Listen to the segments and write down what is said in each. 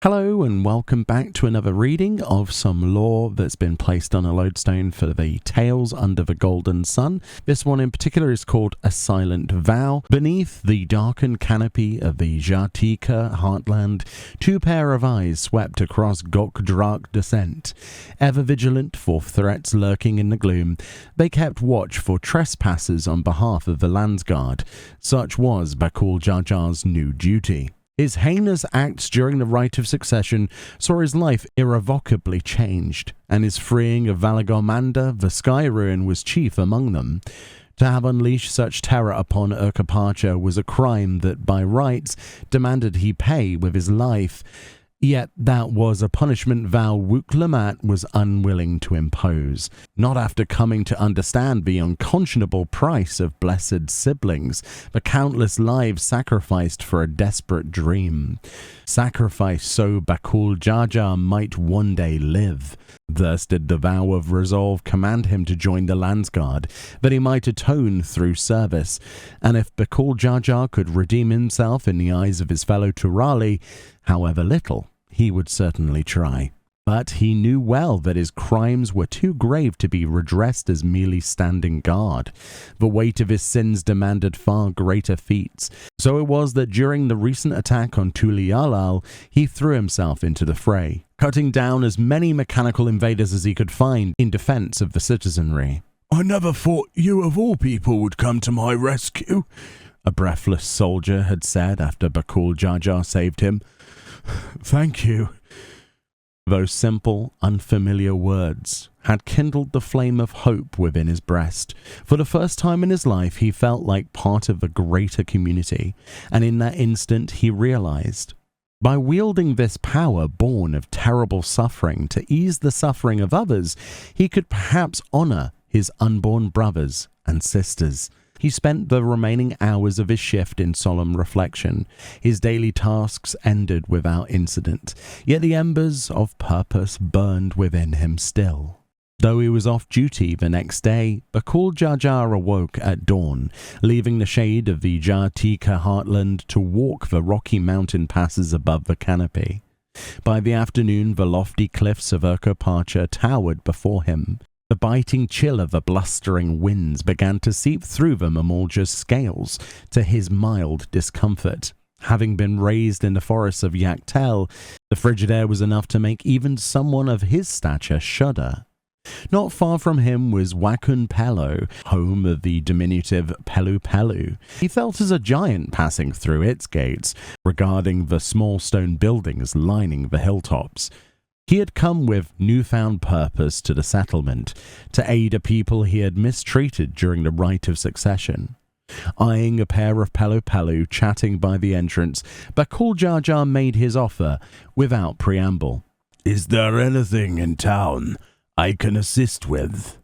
Hello and welcome back to another reading of some lore that's been placed on a lodestone for the Tales Under the Golden Sun. This one in particular is called A Silent Vow. Beneath the darkened canopy of the Jatika heartland, two pair of eyes swept across Gokdrak descent. Ever vigilant for threats lurking in the gloom, they kept watch for trespassers on behalf of the Landsguard. Such was Bakul Jajar's new duty. His heinous acts during the Rite of Succession saw his life irrevocably changed, and his freeing of Valagormanda, the Sky Ruin, was chief among them. To have unleashed such terror upon Urkapacha was a crime that, by rights, demanded he pay with his life. Yet that was a punishment vow Wukelamat was unwilling to impose, not after coming to understand the unconscionable price of blessed siblings, the countless lives sacrificed for a desperate dream. Sacrifice so Bakul Jajar might one day live. Thus did the vow of resolve command him to join the Landsguard, that he might atone through service, and if Bakul Jajar could redeem himself in the eyes of his fellow Turali, however little, he would certainly try. But he knew well that his crimes were too grave to be redressed as merely standing guard. The weight of his sins demanded far greater feats. So it was that during the recent attack on Tulialal, he threw himself into the fray, cutting down as many mechanical invaders as he could find in defense of the citizenry. "I never thought you of all people would come to my rescue," a breathless soldier had said after Bakul Jajar saved him. "Thank you." Those simple, unfamiliar words had kindled the flame of hope within his breast. For the first time in his life, he felt like part of a greater community, and in that instant he realized, by wielding this power born of terrible suffering to ease the suffering of others, he could perhaps honor his unborn brothers and sisters. He spent the remaining hours of his shift in solemn reflection. His daily tasks ended without incident, yet the embers of purpose burned within him still. Though he was off duty the next day, Bakul Jajar awoke at dawn, leaving the shade of the Jatika heartland to walk the rocky mountain passes above the canopy. By the afternoon, the lofty cliffs of Urkapacha towered before him. The biting chill of the blustering winds began to seep through the Mamulja's scales to his mild discomfort. Having been raised in the forests of Yaktel, the frigid air was enough to make even someone of his stature shudder. Not far from him was Wachunpelo, home of the diminutive Pelu. He felt as a giant passing through its gates, regarding the small stone buildings lining the hilltops. He had come with newfound purpose to the settlement, to aid a people he had mistreated during the Rite of Succession. Eyeing a pair of Pelu chatting by the entrance, Bakul Jajar made his offer without preamble. "Is there anything in town I can assist with?"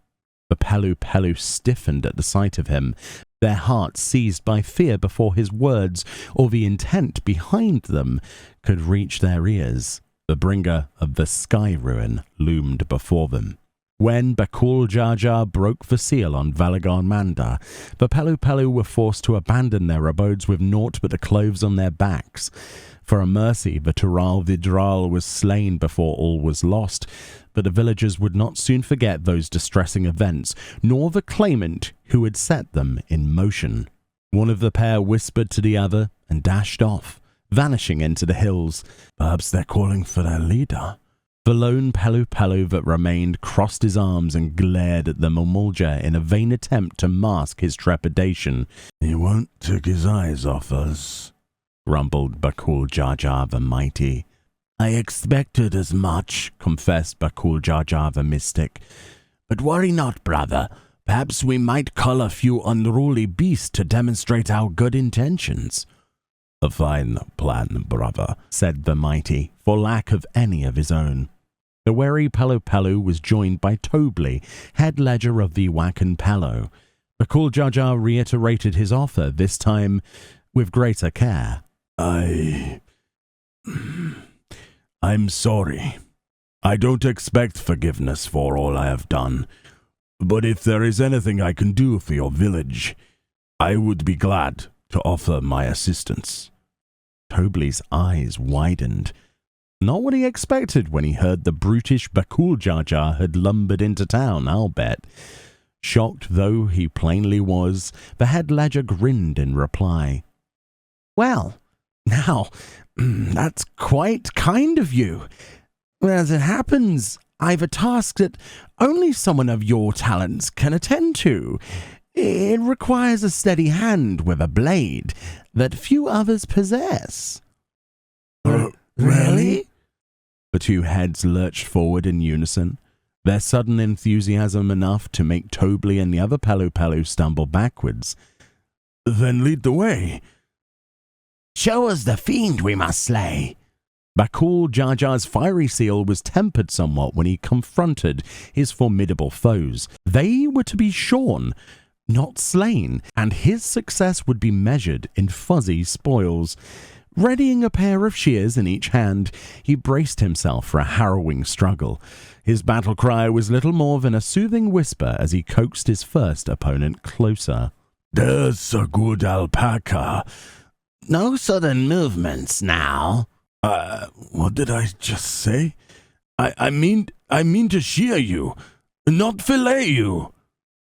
The Pelu stiffened at the sight of him, their hearts seized by fear before his words or the intent behind them could reach their ears. The bringer of the Sky Ruin loomed before them. When Bakul Jajar broke the seal on Valagormanda, the Pelu were forced to abandon their abodes with naught but the clothes on their backs. For a mercy, the Tural Vidral was slain before all was lost, but the villagers would not soon forget those distressing events, nor the claimant who had set them in motion. One of the pair whispered to the other and dashed off, vanishing into the hills. "Perhaps they're calling for their leader." The lone Pelu that remained crossed his arms and glared at the Mamulja in a vain attempt to mask his trepidation. "He won't take his eyes off us," grumbled Bakul Jajar the Mighty. "I expected as much," confessed Bakul Jajar the Mystic. "But worry not, brother. Perhaps we might cull a few unruly beasts to demonstrate our good intentions." "A fine plan, brother," said the Mighty, for lack of any of his own. The wary Pelu was joined by Tobli, head ledger of the Wachunpelo. Bakul Jajar reiterated his offer, this time with greater care. I'm sorry. I don't expect forgiveness for all I have done, but if there is anything I can do for your village, I would be glad to offer my assistance." Tobli's eyes widened. Not what he expected when he heard the brutish Bakul Jar Jar had lumbered into town, I'll bet. Shocked though he plainly was, the head ledger grinned in reply. Well, now, that's quite kind of you. As it happens, I've a task that only someone of your talents can attend to. It requires a steady hand with a blade that few others possess. Really? The two heads lurched forward in unison, their sudden enthusiasm enough to make Tobli and the other Pelu stumble backwards. Then lead the way. Show us the fiend we must slay. Bakul Jar Jar's fiery seal was tempered somewhat when he confronted his formidable foes. They were to be shorn, not slain, and his success would be measured in fuzzy spoils. Readying a pair of shears in each hand, he braced himself for a harrowing struggle. His battle cry was little more than a soothing whisper as he coaxed his first opponent closer. There's a good alpaca. No sudden movements now. What did I just say? I mean to shear you, not fillet you.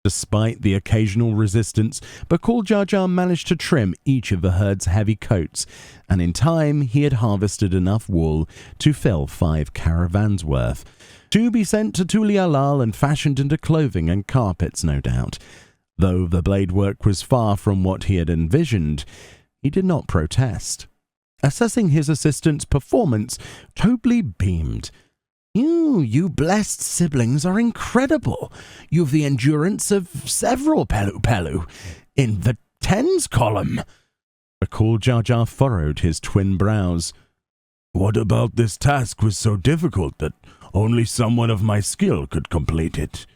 Despite the occasional resistance, Bakul Jar Jar managed to trim each of the herd's heavy coats, and in time he had harvested enough wool to fill 5 caravans worth, to be sent to Tulialal and fashioned into clothing and carpets, no doubt. Though the blade work was far from what he had envisioned, he did not protest. Assessing his assistant's performance, Tobli beamed. You blessed siblings are incredible. You've the endurance of several Pelu in the 10s column. Bakul Jar Jar furrowed his twin brows. What about this task was so difficult that only someone of my skill could complete it?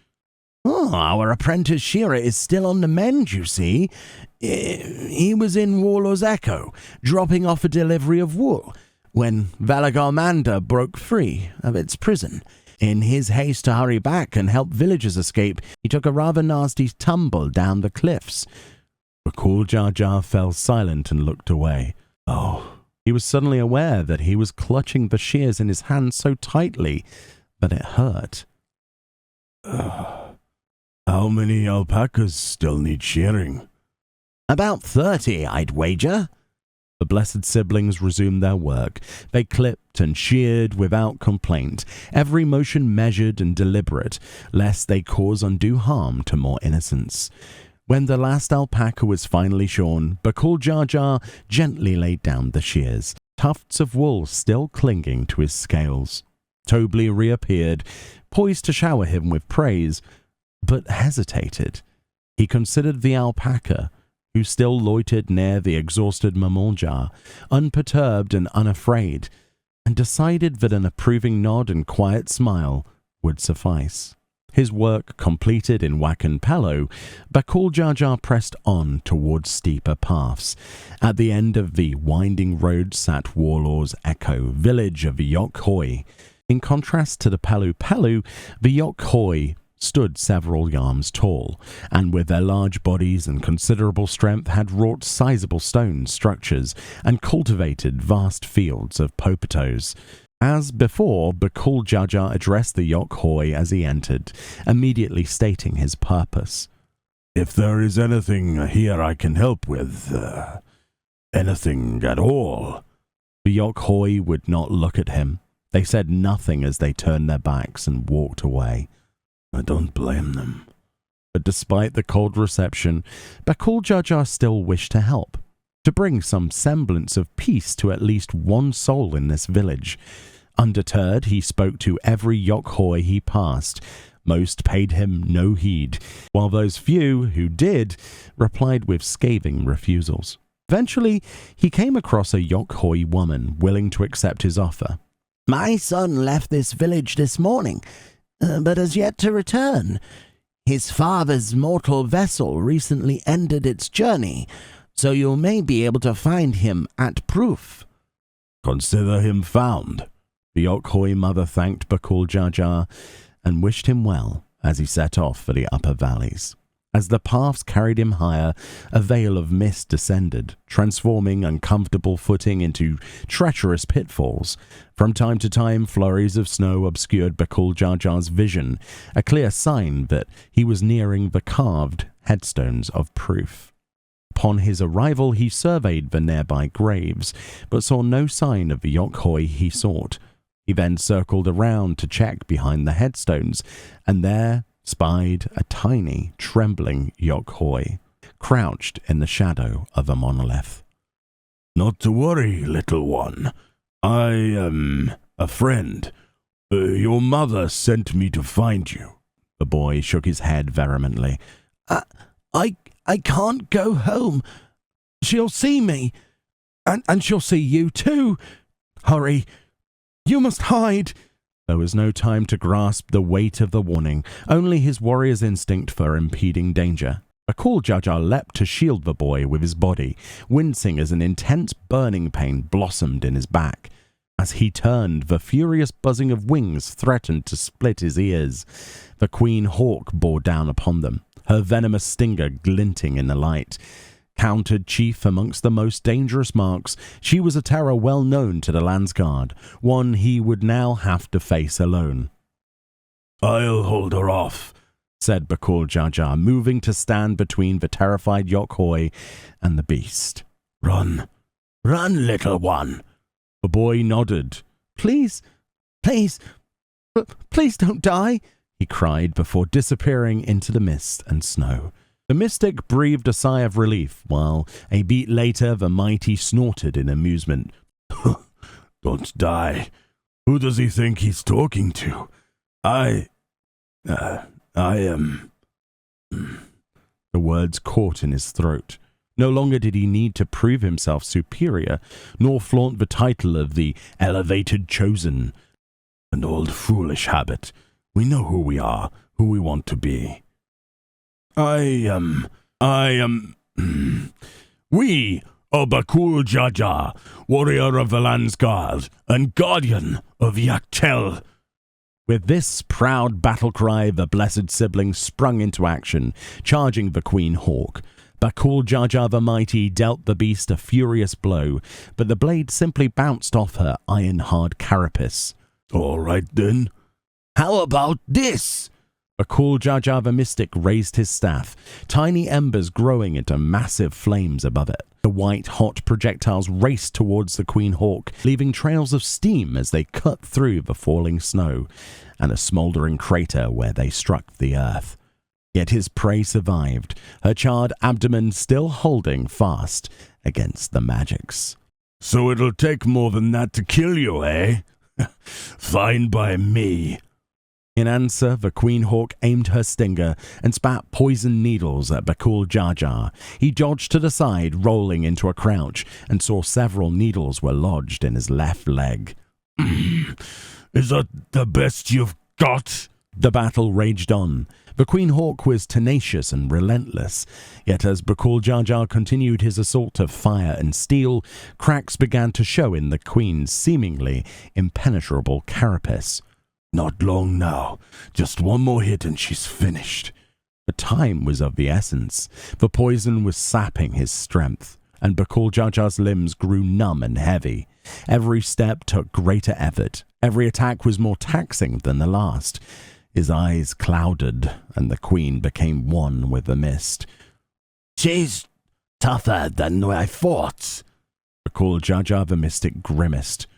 Oh, our apprentice shearer is still on the mend, you see. He was in Warlord's Echo, dropping off a delivery of wool, when Valagarmanda broke free of its prison. In his haste to hurry back and help villagers escape, he took a rather nasty tumble down the cliffs. Bakul Jar Jar fell silent and looked away. Oh. He was suddenly aware that he was clutching the shears in his hand so tightly that it hurt. How many alpacas still need shearing? About 30, I'd wager. The blessed siblings resumed their work. They clipped and sheared without complaint, every motion measured and deliberate, lest they cause undue harm to more innocents. When the last alpaca was finally shorn, Bakul Jar Jar gently laid down the shears, tufts of wool still clinging to his scales. Tobli reappeared, poised to shower him with praise, but hesitated. He considered the alpaca, who still loitered near the exhausted Mamoljar, unperturbed and unafraid, and decided that an approving nod and quiet smile would suffice. His work completed in Wachunpelo, Bakul Jar Jar pressed on towards steeper paths. At the end of the winding road sat Warlord's Echo, village of Yokhoi. In contrast to the Pelu, the Yokhoi stood several yards tall, and with their large bodies and considerable strength had wrought sizable stone structures and cultivated vast fields of potatos. As before, Bakul Jar Jar addressed the Yokhoi as he entered, immediately stating his purpose. If there is anything here I can help with, anything at all. The Yokhoi would not look at him. They said nothing as they turned their backs and walked away. I don't blame them. But despite the cold reception, Bakul Jar Jar still wished to help, to bring some semblance of peace to at least one soul in this village. Undeterred, he spoke to every Yokhoi he passed. Most paid him no heed, while those few who did replied with scathing refusals. Eventually, he came across a Yokhoi woman willing to accept his offer. My son left this village this morning, but has yet to return. His father's mortal vessel recently ended its journey, so you may be able to find him at Proof. Consider him found. The Yokhoi mother thanked Bakul Jar Jar and wished him well as he set off for the upper valleys. As the paths carried him higher, a veil of mist descended, transforming uncomfortable footing into treacherous pitfalls. From time to time, flurries of snow obscured Bakul Jar-Jar's vision, a clear sign that he was nearing the carved headstones of proof. Upon his arrival, he surveyed the nearby graves, but saw no sign of the Yokhoi he sought. He then circled around to check behind the headstones, and there spied a tiny, trembling Yokhoi, crouched in the shadow of a monolith. Not to worry, little one. I am a friend. Your mother sent me to find you. The boy shook his head vehemently. I can't go home. She'll see me, and she'll see you too. Hurry, you must hide. There was no time to grasp the weight of the warning, only his warrior's instinct for impeding danger. Bakul Jar-Jar leapt to shield the boy with his body, wincing as an intense burning pain blossomed in his back. As he turned, the furious buzzing of wings threatened to split his ears. The Queen Hawk bore down upon them, her venomous stinger glinting in the light. Countered chief amongst the most dangerous marks, she was a terror well known to the Landsguard, one he would now have to face alone. I'll hold her off, said Bakul Jar-Jar, moving to stand between the terrified Yokhoi and the beast. Run, little one. The boy nodded. Please don't die, he cried before disappearing into the mist and snow. The mystic breathed a sigh of relief, while a beat later the mighty snorted in amusement. Don't die. Who does he think he's talking to? I am... The words caught in his throat. No longer did he need to prove himself superior, nor flaunt the title of the elevated chosen. An old foolish habit. We know who we are, who we want to be. We are Bakul Jar-Jar, warrior of the Landsguard, and guardian of Yaktel. With this proud battle cry, the blessed sibling sprung into action, charging the Queen Hawk. Bakul Jar-Jar the Mighty dealt the beast a furious blow, but the blade simply bounced off her iron-hard carapace. All right, then. How about this? Bakul Jar-Jar the Mystic raised his staff, tiny embers growing into massive flames above it. The white-hot projectiles raced towards the Queen Hawk, leaving trails of steam as they cut through the falling snow, and a smouldering crater where they struck the earth. Yet his prey survived, her charred abdomen still holding fast against the magics. So it'll take more than that to kill you, eh? Fine by me. In answer, the Queen Hawk aimed her stinger and spat poison needles at Bakul Jar-Jar. He dodged to the side, rolling into a crouch, and saw several needles were lodged in his left leg. Is that the best you've got? The battle raged on. The Queen Hawk was tenacious and relentless, yet as Bakul Jar-Jar continued his assault of fire and steel, cracks began to show in the Queen's seemingly impenetrable carapace. Not long now. Just one more hit and she's finished. The time was of the essence. The poison was sapping his strength, and Bakul Jar-Jar's limbs grew numb and heavy. Every step took greater effort. Every attack was more taxing than the last. His eyes clouded, and the Queen became one with the mist. She's tougher than I thought. Bakul Jar-Jar the Mystic grimaced.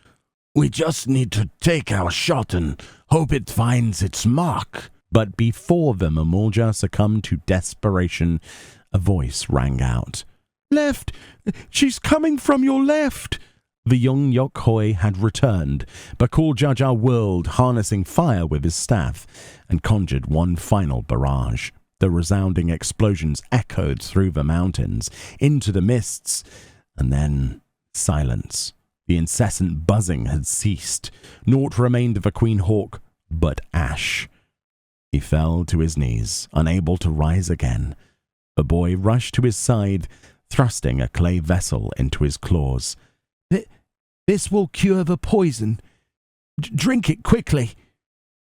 We just need to take our shot and hope it finds its mark. But before the Mamulja succumbed to desperation, a voice rang out. Left! She's coming from your left! The young Yokhoi had returned. Bakul Jar-Jar whirled, harnessing fire with his staff, and conjured one final barrage. The resounding explosions echoed through the mountains, into the mists, and then silence. The incessant buzzing had ceased. Naught remained of the Queen Hawk but ash. He fell to his knees, unable to rise again. The boy rushed to his side, thrusting a clay vessel into his claws. This will cure the poison. Drink it quickly.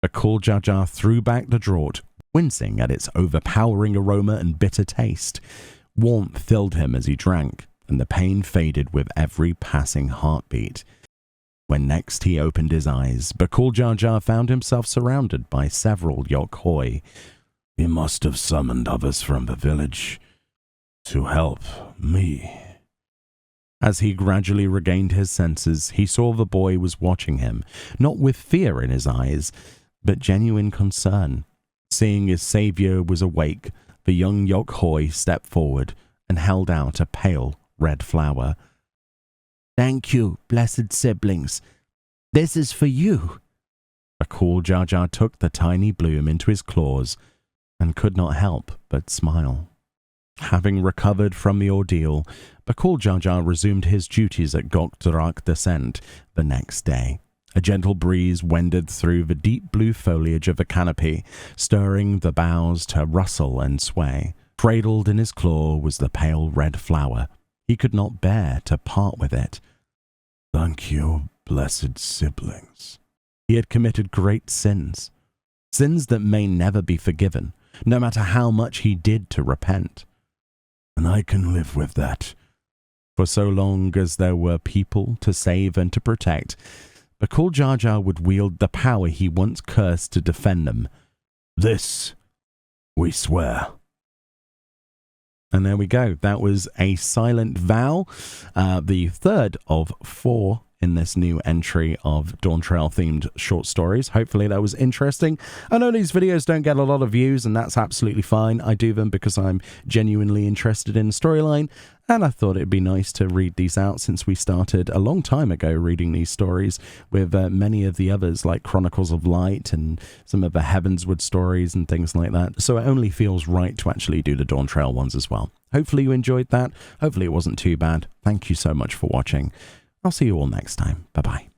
Bakul Jar-Jar threw back the draught, wincing at its overpowering aroma and bitter taste. Warmth filled him as he drank, and the pain faded with every passing heartbeat. When next he opened his eyes, Bakul Jar Jar found himself surrounded by several Yok-Hoi. He must have summoned others from the village to help me. As he gradually regained his senses, he saw the boy was watching him, not with fear in his eyes, but genuine concern. Seeing his savior was awake, the young Yok-Hoi stepped forward and held out a pale red flower. "Thank you, blessed siblings. This is for you." Bakul Jar Jar took the tiny bloom into his claws and could not help but smile. Having recovered from the ordeal, Bakul Jar Jar resumed his duties at Gokdrak Descent the next day. A gentle breeze wended through the deep blue foliage of the canopy, stirring the boughs to rustle and sway. Cradled in his claw was the pale red flower. He could not bear to part with it. Thank you, blessed siblings. He had committed great sins, sins that may never be forgiven, no matter how much he did to repent. And I can live with that. For so long as there were people to save and to protect, Bakul Jar Jar would wield the power he once cursed to defend them. This we swear. And there we go. That was A Silent Vow, the third of 4 in this new entry of Dawntrail themed short stories. Hopefully that was interesting. I know these videos don't get a lot of views, and that's absolutely fine. I do them because I'm genuinely interested in the storyline, and I thought it'd be nice to read these out since we started a long time ago reading these stories with many of the others like Chronicles of Light and some of the Heavensward stories and things like that. So it only feels right to actually do the Dawntrail ones as well. Hopefully you enjoyed that. Hopefully it wasn't too bad. Thank you so much for watching. I'll see you all next time. Bye-bye.